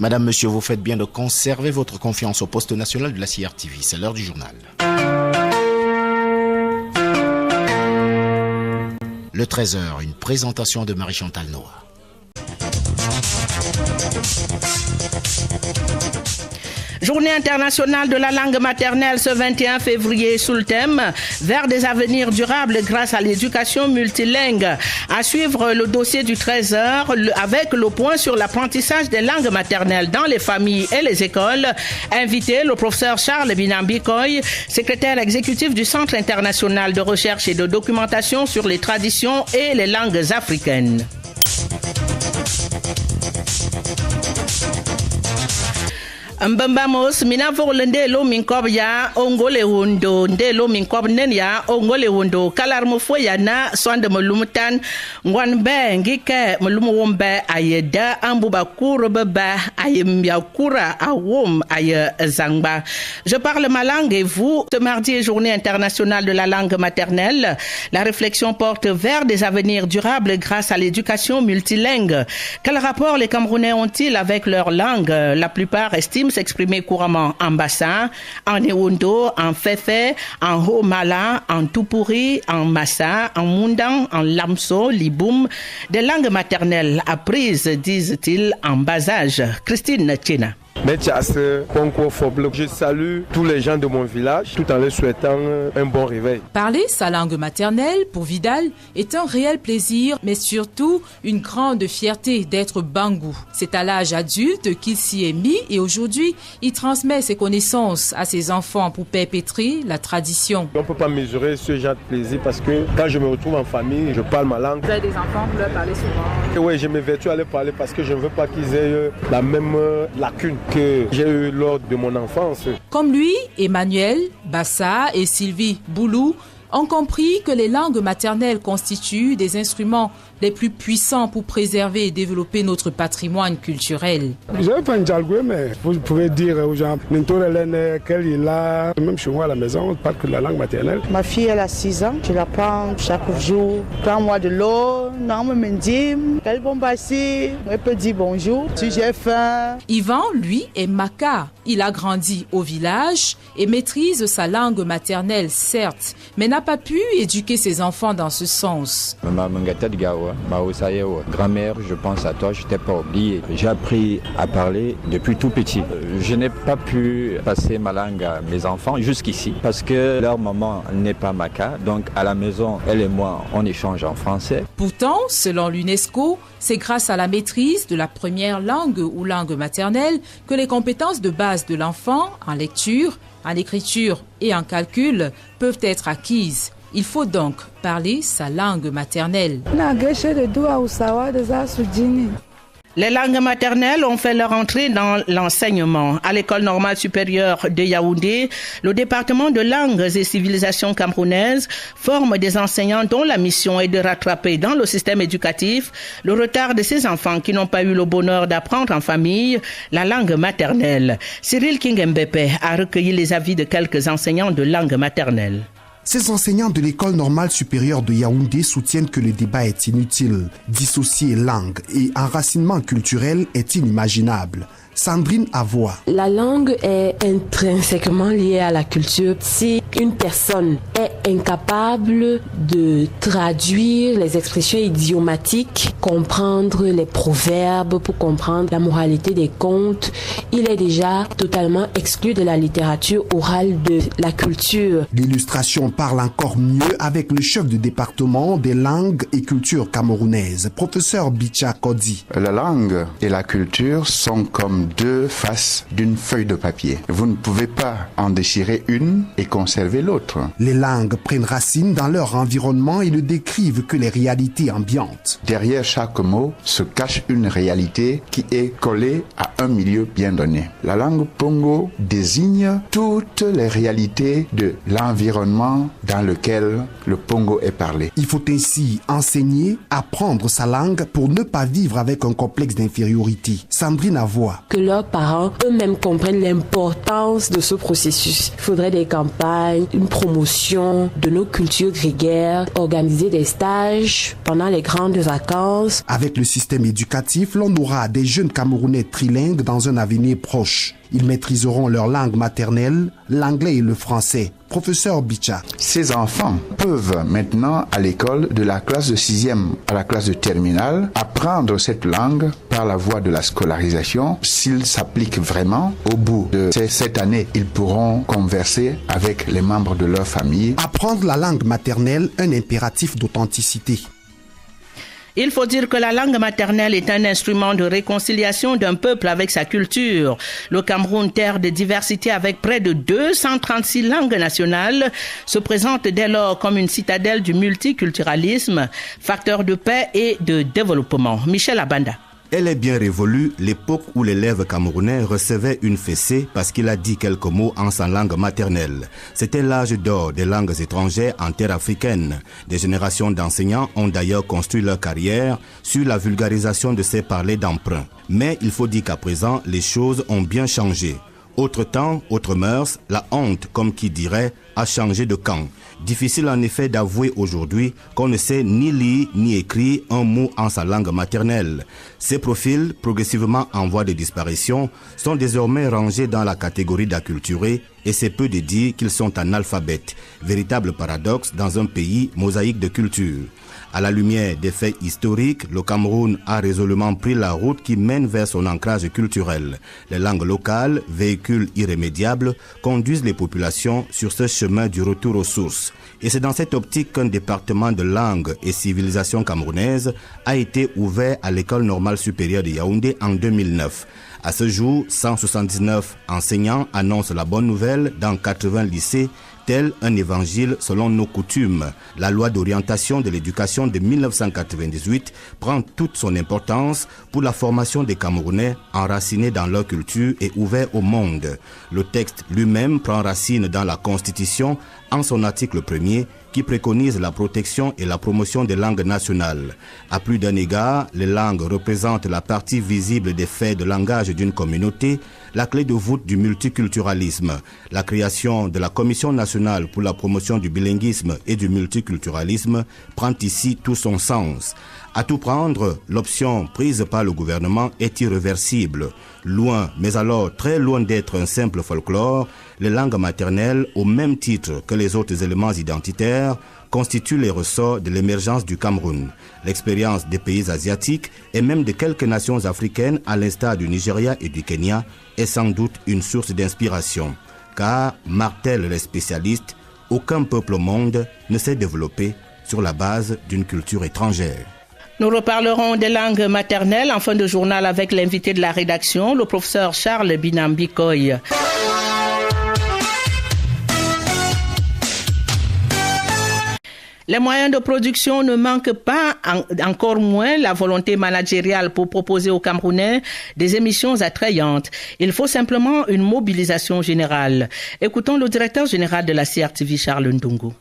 Madame, monsieur, vous faites bien de conserver votre confiance au poste national de la CRTV. C'est l'heure du journal. Le 13h, une présentation de Marie-Chantal Noah. Journée internationale de la langue maternelle ce 21 février sous le thème « Vers des avenirs durables grâce à l'éducation multilingue ». À suivre le dossier du 13h avec le point sur l'apprentissage des langues maternelles dans les familles et les écoles. Invité le professeur Charles Binambikoy, secrétaire exécutif du Centre international de recherche et de documentation sur les traditions et les langues africaines. Mbambamos mina volende lo minkob ya ongole wondo nde lo minkob nen ya ongole wondo kalar mo foya na sonde mulumtan ngwan be ngike mulum wombe ayeda ambuba kurbeba ayem yakura awom aye zangba. Je parle ma langue et vous, ce mardi est journée internationale de la langue maternelle. La réflexion porte vers des avenirs durables grâce à l'éducation multilingue. Quel rapport les Camerounais ont-ils avec leur langue? La plupart estiment s'exprimer couramment en bassin, en Ewondo, en Fefe, en Homala, en Tupuri, en Massa, en Mundang, en Lamso, Liboum, des langues maternelles apprises, disent-ils, en bas âge. Christine Tchena. Je salue tous les gens de mon village tout en leur souhaitant un bon réveil. Parler sa langue maternelle pour Vidal est un réel plaisir, mais surtout une grande fierté d'être Bangou. C'est à l'âge adulte qu'il s'y est mis et aujourd'hui, il transmet ses connaissances à ses enfants pour perpétrer la tradition. On ne peut pas mesurer ce genre de plaisir parce que quand je me retrouve en famille, je parle ma langue. Vous avez des enfants, vous leur parlez souvent? Oui, je m'évertue à leur parler parce que je ne veux pas qu'ils aient la même lacune que j'ai eu lors de mon enfance. Comme lui, Emmanuel, Bassa et Sylvie Boulou ont compris que les langues maternelles constituent des instruments les plus puissants pour préserver et développer notre patrimoine culturel. Je vais pas Ndjalgoué, mais vous pouvez dire aux gens, même chez moi à la maison, on parle que de la langue maternelle. Ma fille, elle a 6 ans, je la prends chaque jour. Prends-moi de l'eau, non, me mendim, elle bon passer, elle peut dire bonjour, si j'ai faim. Yvan, lui, est Maka. Il a grandi au village et maîtrise sa langue maternelle, certes, mais n'a pas pu éduquer ses enfants dans ce sens. Grand-mère, je pense à toi, je t'ai pas oublié. J'ai appris à parler depuis tout petit. Je n'ai pas pu passer ma langue à mes enfants jusqu'ici parce que leur maman n'est pas Maka. Donc à la maison, elle et moi, on échange en français. Pourtant, selon l'UNESCO, c'est grâce à la maîtrise de la première langue ou langue maternelle que les compétences de base de l'enfant en lecture, en écriture et en calcul peuvent être acquises. Il faut donc parler sa langue maternelle. Les langues maternelles ont fait leur entrée dans l'enseignement. À l'école normale supérieure de Yaoundé, le département de langues et civilisations camerounaises forme des enseignants dont la mission est de rattraper dans le système éducatif le retard de ces enfants qui n'ont pas eu le bonheur d'apprendre en famille la langue maternelle. Cyril Kingembepe a recueilli les avis de quelques enseignants de langue maternelle. Ces enseignants de l'école normale supérieure de Yaoundé soutiennent que le débat est inutile. Dissocier langue et enracinement culturel est inimaginable. Sandrine Avoie. La langue est intrinsèquement liée à la culture. Si une personne est incapable de traduire les expressions idiomatiques, comprendre les proverbes pour comprendre la moralité des contes, il est déjà totalement exclu de la littérature orale de la culture. L'illustration parle encore mieux avec le chef de département des langues et cultures camerounaises, professeur Bicha Kodi. La langue et la culture sont comme deux faces d'une feuille de papier. Vous ne pouvez pas en déchirer une et conserver l'autre. Les langues prennent racine dans leur environnement et ne décrivent que les réalités ambiantes. Derrière chaque mot se cache une réalité qui est collée à un milieu bien donné. La langue pongo désigne toutes les réalités de l'environnement dans lequel le pongo est parlé. Il faut ainsi enseigner, apprendre sa langue pour ne pas vivre avec un complexe d'infériorité. Sandrine Avoie. Que leurs parents eux-mêmes comprennent l'importance de ce processus. Il faudrait des campagnes, une promotion de nos cultures grégaires, organiser des stages pendant les grandes vacances. Avec le système éducatif, l'on aura des jeunes Camerounais trilingues bilingues dans un avenir proche. Ils maîtriseront leur langue maternelle, l'anglais et le français. Professeur Bicha. Ces enfants peuvent maintenant, à l'école, de la classe de 6e à la classe de terminale, apprendre cette langue par la voie de la scolarisation. S'ils s'appliquent vraiment, au bout de cette année, ils pourront converser avec les membres de leur famille. Apprendre la langue maternelle, un impératif d'authenticité. Il faut dire que la langue maternelle est un instrument de réconciliation d'un peuple avec sa culture. Le Cameroun, terre de diversité avec près de 236 langues nationales, se présente dès lors comme une citadelle du multiculturalisme, facteur de paix et de développement. Michel Abanda. Elle est bien révolue l'époque où l'élève camerounais recevait une fessée parce qu'il a dit quelques mots en sa langue maternelle. C'était l'âge d'or des langues étrangères en terre africaine. Des générations d'enseignants ont d'ailleurs construit leur carrière sur la vulgarisation de ces parlers d'emprunt. Mais il faut dire qu'à présent, les choses ont bien changé. Autre temps, autre mœurs, la honte, comme qui dirait, a changé de camp. Difficile en effet d'avouer aujourd'hui qu'on ne sait ni lire ni écrire un mot en sa langue maternelle. Ces profils, progressivement en voie de disparition, sont désormais rangés dans la catégorie d'acculturés et c'est peu de dire qu'ils sont analphabètes. Véritable paradoxe dans un pays mosaïque de culture. À la lumière des faits historiques, le Cameroun a résolument pris la route qui mène vers son ancrage culturel. Les langues locales, véhicules irrémédiables, conduisent les populations sur ce chemin du retour aux sources. Et c'est dans cette optique qu'un département de langue et civilisation camerounaise a été ouvert à l'École normale supérieure de Yaoundé en 2009. À ce jour, 179 enseignants annoncent la bonne nouvelle dans 80 lycées, tel un évangile selon nos coutumes. La loi d'orientation de l'éducation de 1998 prend toute son importance pour la formation des Camerounais enracinés dans leur culture et ouverts au monde. Le texte lui-même prend racine dans la Constitution en son article 1er qui préconise la protection et la promotion des langues nationales. À plus d'un égard, les langues représentent la partie visible des faits de langage d'une communauté, la clé de voûte du multiculturalisme. La création de la Commission nationale pour la promotion du bilinguisme et du multiculturalisme prend ici tout son sens. À tout prendre, l'option prise par le gouvernement est irréversible. Loin, mais alors très loin d'être un simple folklore, les langues maternelles, au même titre que les autres éléments identitaires, constituent les ressorts de l'émergence du Cameroun. L'expérience des pays asiatiques et même de quelques nations africaines, à l'instar du Nigeria et du Kenya, est sans doute une source d'inspiration. Car, martèlent les spécialistes, aucun peuple au monde ne s'est développé sur la base d'une culture étrangère. Nous reparlerons des langues maternelles en fin de journal avec l'invité de la rédaction, le professeur Charles Binambikoy. Les moyens de production ne manquent pas, encore moins la volonté managériale pour proposer aux Camerounais des émissions attrayantes. Il faut simplement une mobilisation générale. Écoutons le directeur général de la CRTV, Charles Ndungu.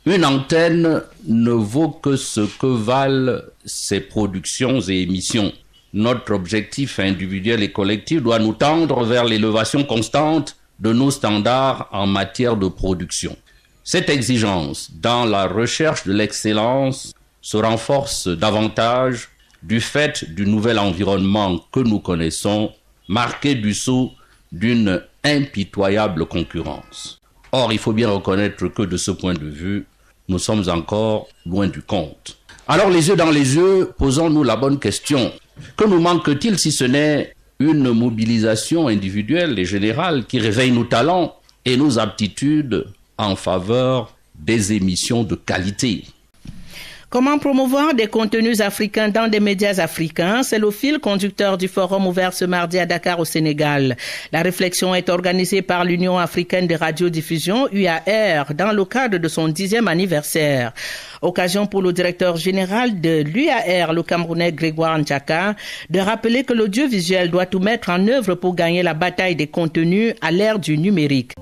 Une antenne ne vaut que ce que valent ses productions et émissions. Notre objectif individuel et collectif doit nous tendre vers l'élévation constante de nos standards en matière de production. Cette exigence dans la recherche de l'excellence se renforce davantage du fait du nouvel environnement que nous connaissons, marqué du sceau d'une impitoyable concurrence. Or, il faut bien reconnaître que de ce point de vue, nous sommes encore loin du compte. Alors, les yeux dans les yeux, posons-nous la bonne question. Que nous manque-t-il si ce n'est une mobilisation individuelle et générale qui réveille nos talents et nos aptitudes en faveur des émissions de qualité? Comment promouvoir des contenus africains dans des médias africains? C'est le fil conducteur du forum ouvert ce mardi à Dakar au Sénégal. La réflexion est organisée par l'Union africaine de radiodiffusion, UAR, dans le cadre de son 10e anniversaire. Occasion pour le directeur général de l'UAR, le Camerounais Grégoire Ndjaka, de rappeler que l'audiovisuel doit tout mettre en œuvre pour gagner la bataille des contenus à l'ère du numérique.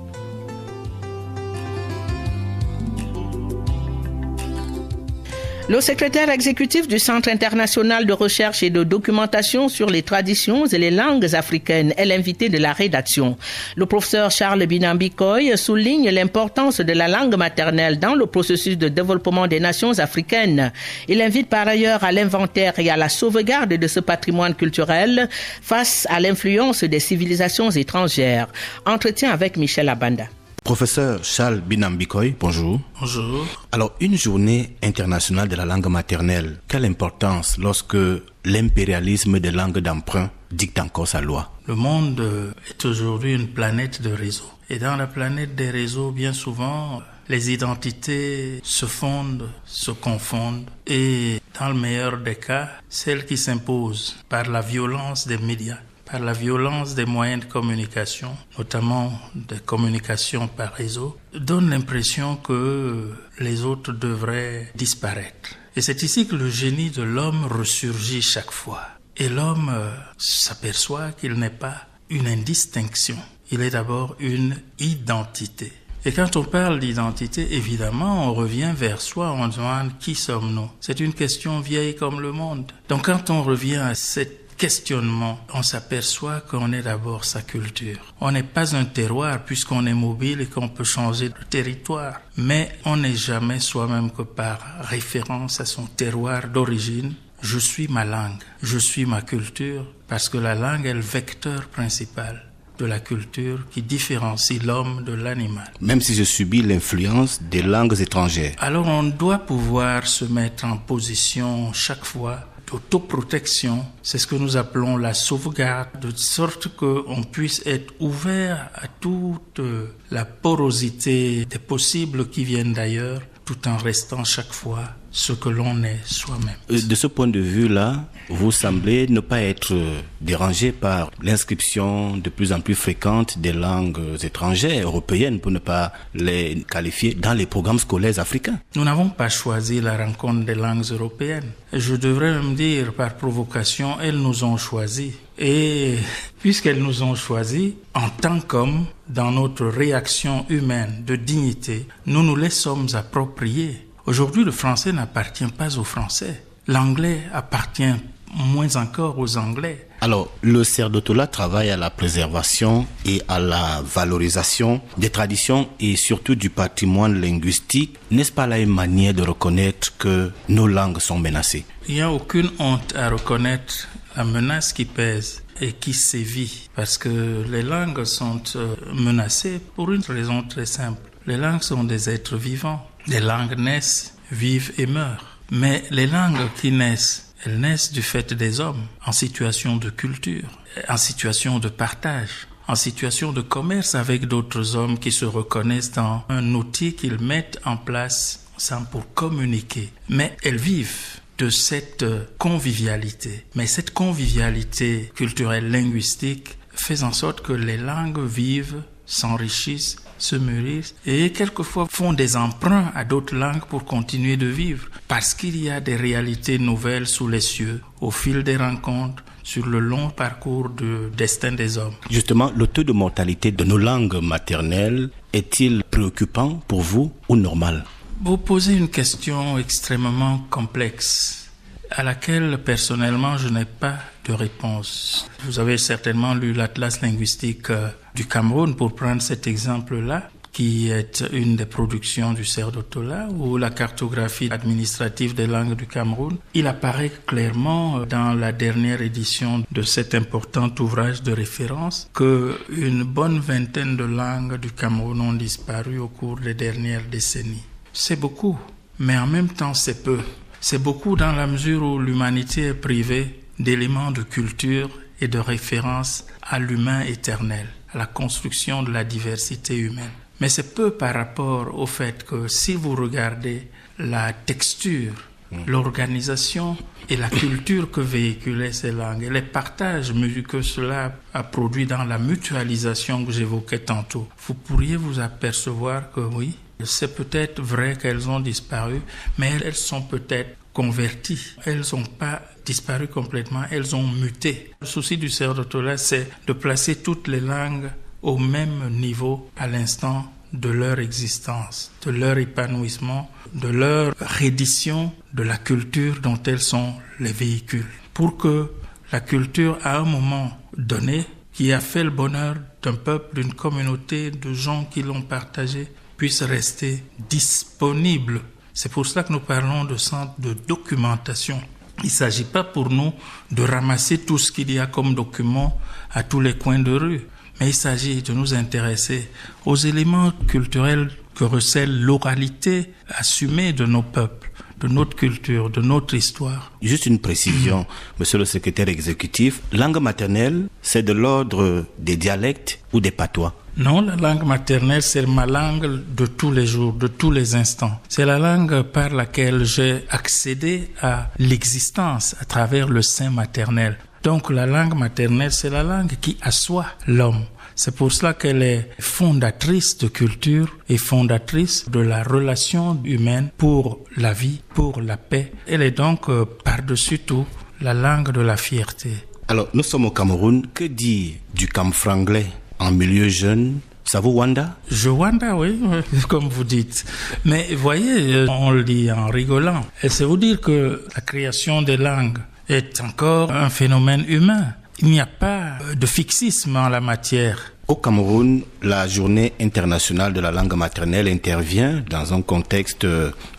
Le secrétaire exécutif du Centre international de recherche et de documentation sur les traditions et les langues africaines est l'invité de la rédaction. Le professeur Charles Binambikoy souligne l'importance de la langue maternelle dans le processus de développement des nations africaines. Il invite par ailleurs à l'inventaire et à la sauvegarde de ce patrimoine culturel face à l'influence des civilisations étrangères. Entretien avec Michel Abanda. Professeur Charles Binambikoy, bonjour. Bonjour. Alors, une journée internationale de la langue maternelle, quelle importance lorsque l'impérialisme des langues d'emprunt dicte encore sa loi? Le monde est aujourd'hui une planète de réseaux. Et dans la planète des réseaux, bien souvent, les identités se fondent, se confondent. Et dans le meilleur des cas, celle qui s'impose par la violence des médias, par la violence des moyens de communication, notamment des communications par réseau, donne l'impression que les autres devraient disparaître. Et c'est ici que le génie de l'homme ressurgit chaque fois. Et l'homme s'aperçoit qu'il n'est pas une indistinction, il est d'abord une identité. Et quand on parle d'identité, évidemment, on revient vers soi, on demande qui sommes-nous. C'est une question vieille comme le monde. Donc quand on revient à cette questionnement, on s'aperçoit qu'on est d'abord sa culture. On n'est pas un terroir puisqu'on est mobile et qu'on peut changer de territoire. Mais on n'est jamais soi-même que par référence à son terroir d'origine. Je suis ma langue, je suis ma culture, parce que la langue est le vecteur principal de la culture qui différencie l'homme de l'animal. Même si je subis l'influence des langues étrangères. Alors on doit pouvoir se mettre en position chaque fois d'autoprotection, c'est ce que nous appelons la sauvegarde, de sorte qu'on puisse être ouvert à toute la porosité des possibles qui viennent d'ailleurs, tout en restant chaque fois ce que l'on est soi-même. De ce point de vue-là, vous semblez ne pas être dérangé par l'inscription de plus en plus fréquente des langues étrangères, européennes, pour ne pas les qualifier, dans les programmes scolaires africains. Nous n'avons pas choisi la rencontre des langues européennes. Je devrais même dire, par provocation, elles nous ont choisis. Et puisqu'elles nous ont choisis, en tant qu'hommes, dans notre réaction humaine de dignité, nous nous les sommes appropriés. Aujourd'hui, le français n'appartient pas aux Français. L'anglais appartient moins encore aux Anglais. Alors, le CERDOTOLA travaille à la préservation et à la valorisation des traditions et surtout du patrimoine linguistique. N'est-ce pas là une manière de reconnaître que nos langues sont menacées? Il n'y a aucune honte à reconnaître la menace qui pèse et qui sévit, parce que les langues sont menacées pour une raison très simple. Les langues sont des êtres vivants. Les langues naissent, vivent et meurent. Mais les langues qui naissent, elles naissent du fait des hommes, en situation de culture, en situation de partage, en situation de commerce avec d'autres hommes qui se reconnaissent dans un outil qu'ils mettent en place pour communiquer. Mais elles vivent de cette convivialité. Mais cette convivialité culturelle, linguistique, fait en sorte que les langues vivent, s'enrichissent, se mûrissent et quelquefois font des emprunts à d'autres langues pour continuer de vivre, parce qu'il y a des réalités nouvelles sous les cieux au fil des rencontres sur le long parcours du destin des hommes. Justement, le taux de mortalité de nos langues maternelles est-il préoccupant pour vous ou normal? Vous posez une question extrêmement complexe à laquelle personnellement je n'ai pas de réponse. Vous avez certainement lu l'Atlas linguistique du Cameroun pour prendre cet exemple-là, qui est une des productions du CERDOTOLA, ou la cartographie administrative des langues du Cameroun. Il apparaît clairement dans la dernière édition de cet important ouvrage de référence qu'une bonne vingtaine de langues du Cameroun ont disparu au cours des dernières décennies. C'est beaucoup, mais en même temps c'est peu. C'est beaucoup dans la mesure où l'humanité est privée d'éléments de culture et de référence à l'humain éternel, à la construction de la diversité humaine. Mais c'est peu par rapport au fait que si vous regardez la texture, l'organisation et la culture que véhiculaient ces langues, et les partages que cela a produit dans la mutualisation que j'évoquais tantôt, vous pourriez vous apercevoir que oui, c'est peut-être vrai qu'elles ont disparu, mais elles sont peut-être converties. Elles n'ont pas disparu complètement, elles ont muté. Le souci du CERDOTOLA, c'est de placer toutes les langues au même niveau à l'instant de leur existence, de leur épanouissement, de leur reddition de la culture dont elles sont les véhicules. Pour que la culture, à un moment donné, qui a fait le bonheur d'un peuple, d'une communauté, de gens qui l'ont partagé, puisse rester disponible. C'est pour cela que nous parlons de centre de documentation. Il ne s'agit pas pour nous de ramasser tout ce qu'il y a comme document à tous les coins de rue, mais il s'agit de nous intéresser aux éléments culturels que recèle l'oralité assumée de nos peuples, de notre culture, de notre histoire. Juste une précision, monsieur le secrétaire exécutif, langue maternelle, c'est de l'ordre des dialectes ou des patois? Non, la langue maternelle, c'est ma langue de tous les jours, de tous les instants. C'est la langue par laquelle j'ai accédé à l'existence à travers le sein maternel. Donc la langue maternelle, c'est la langue qui assoit l'homme. C'est pour cela qu'elle est fondatrice de culture et fondatrice de la relation humaine pour la vie, pour la paix. Elle est donc, par-dessus tout, la langue de la fierté. Alors, nous sommes au Cameroun. Que dit du camfranglais en milieu jeune? Ça vous Wanda? Je Wanda, oui, comme vous dites. Mais voyez, on le dit en rigolant. Et c'est vous dire que la création des langues est encore un phénomène humain. Il n'y a pas de fixisme en la matière. Au Cameroun, la journée internationale de la langue maternelle intervient dans un contexte,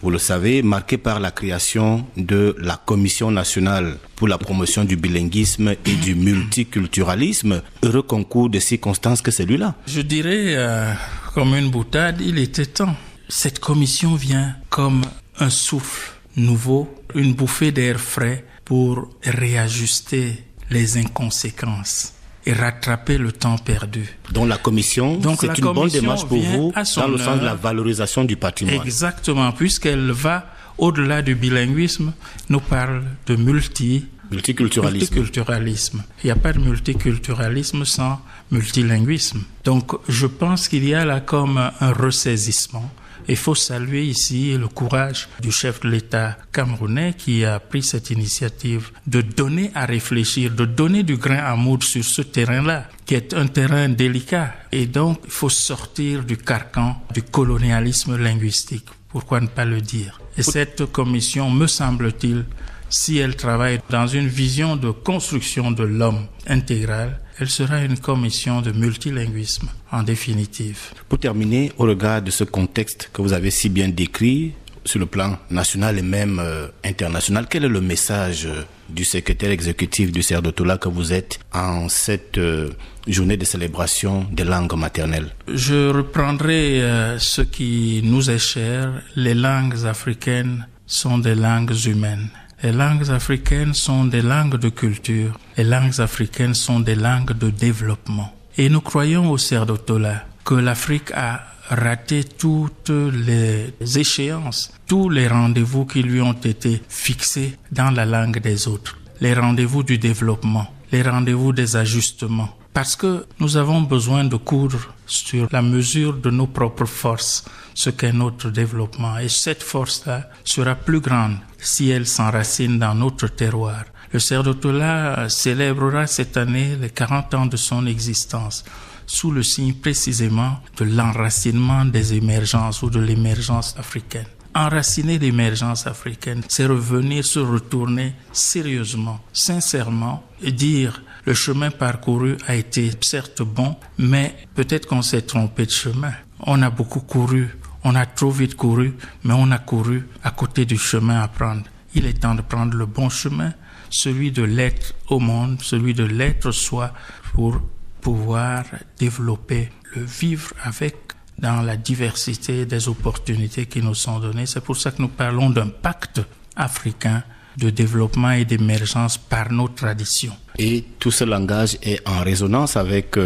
vous le savez, marqué par la création de la Commission nationale pour la promotion du bilinguisme et du multiculturalisme. Heureux concours de circonstances que celui-là. Je dirais, comme une boutade, il était temps. Cette commission vient comme un souffle nouveau, une bouffée d'air frais pour réajuster les inconséquences et rattraper le temps perdu. Donc la commission, c'est une bonne démarche pour vous dans le sens de la valorisation du patrimoine. Exactement, puisqu'elle va au-delà du bilinguisme, nous parle de multiculturalisme. Il n'y a pas de multiculturalisme sans multilinguisme. Donc je pense qu'il y a là comme un ressaisissement. Il faut saluer ici le courage du chef de l'État camerounais qui a pris cette initiative de donner à réfléchir, de donner du grain à moudre sur ce terrain-là, qui est un terrain délicat. Et donc, il faut sortir du carcan du colonialisme linguistique. Pourquoi ne pas le dire? Et cette commission, me semble-t-il, si elle travaille dans une vision de construction de l'homme intégral, elle sera une commission de multilinguisme, en définitive. Pour terminer, au regard de ce contexte que vous avez si bien décrit, sur le plan national et même international, quel est le message du secrétaire exécutif du CERDOTOLA que vous êtes en cette journée de célébration des langues maternelles? Je reprendrai ce qui nous est cher. Les langues africaines sont des langues humaines. Les langues africaines sont des langues de culture. Les langues africaines sont des langues de développement. Et nous croyons au CERDOTOLA que l'Afrique a raté toutes les échéances, tous les rendez-vous qui lui ont été fixés dans la langue des autres. Les rendez-vous du développement, les rendez-vous des ajustements. Parce que nous avons besoin de coudre sur la mesure de nos propres forces, ce qu'est notre développement. Et cette force-là sera plus grande si elle s'enracine dans notre terroir. Le CERDOTOLA célébrera cette année les 40 ans de son existence, sous le signe précisément de l'enracinement des émergences ou de l'émergence africaine. Enraciner l'émergence africaine, c'est revenir se retourner sérieusement, sincèrement et dire le chemin parcouru a été certes bon, mais peut-être qu'on s'est trompé de chemin. On a beaucoup couru, on a trop vite couru, mais on a couru à côté du chemin à prendre. Il est temps de prendre le bon chemin, celui de l'être au monde, celui de l'être soi, pour pouvoir développer le vivre avec dans la diversité des opportunités qui nous sont données. C'est pour ça que nous parlons d'un pacte africain de développement et d'émergence par nos traditions. Et tout ce langage est en résonance avec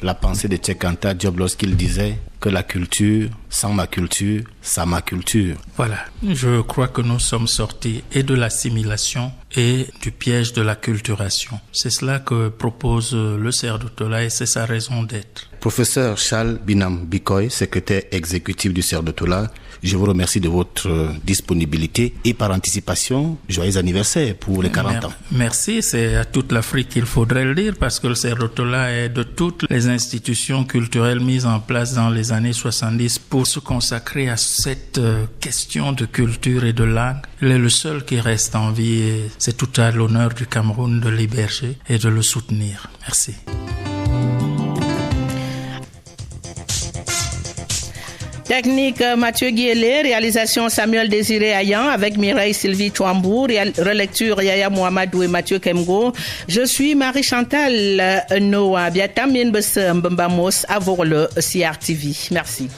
la pensée de Cheikh Anta Diop lorsqu'il disait que la culture, sans ma culture, Sama Culture. Voilà, je crois que nous sommes sortis et de l'assimilation et du piège de l'acculturation. C'est cela que propose le Cerf de Tola et c'est sa raison d'être. Professeur Charles Binam Bikoy, secrétaire exécutif du Cerf de Tola, je vous remercie de votre disponibilité et par anticipation, joyeux anniversaire pour les 40 ans. Merci, c'est à toute l'Afrique qu'il faudrait le dire parce que le Cerf de Tola est de toutes les institutions culturelles mises en place dans les années 70 pour se consacrer à cette question de culture et de langue. Il est le seul qui reste en vie et c'est tout à l'honneur du Cameroun de l'héberger et de le soutenir. Merci. Technique Mathieu Guiélé, réalisation Samuel Désiré Ayan avec Mireille Sylvie Chouambou, relecture Yaya Mohamedou et Mathieu Kemgo. Je suis Marie-Chantal Noah Biatam Mbambamos à le CRTV. Merci.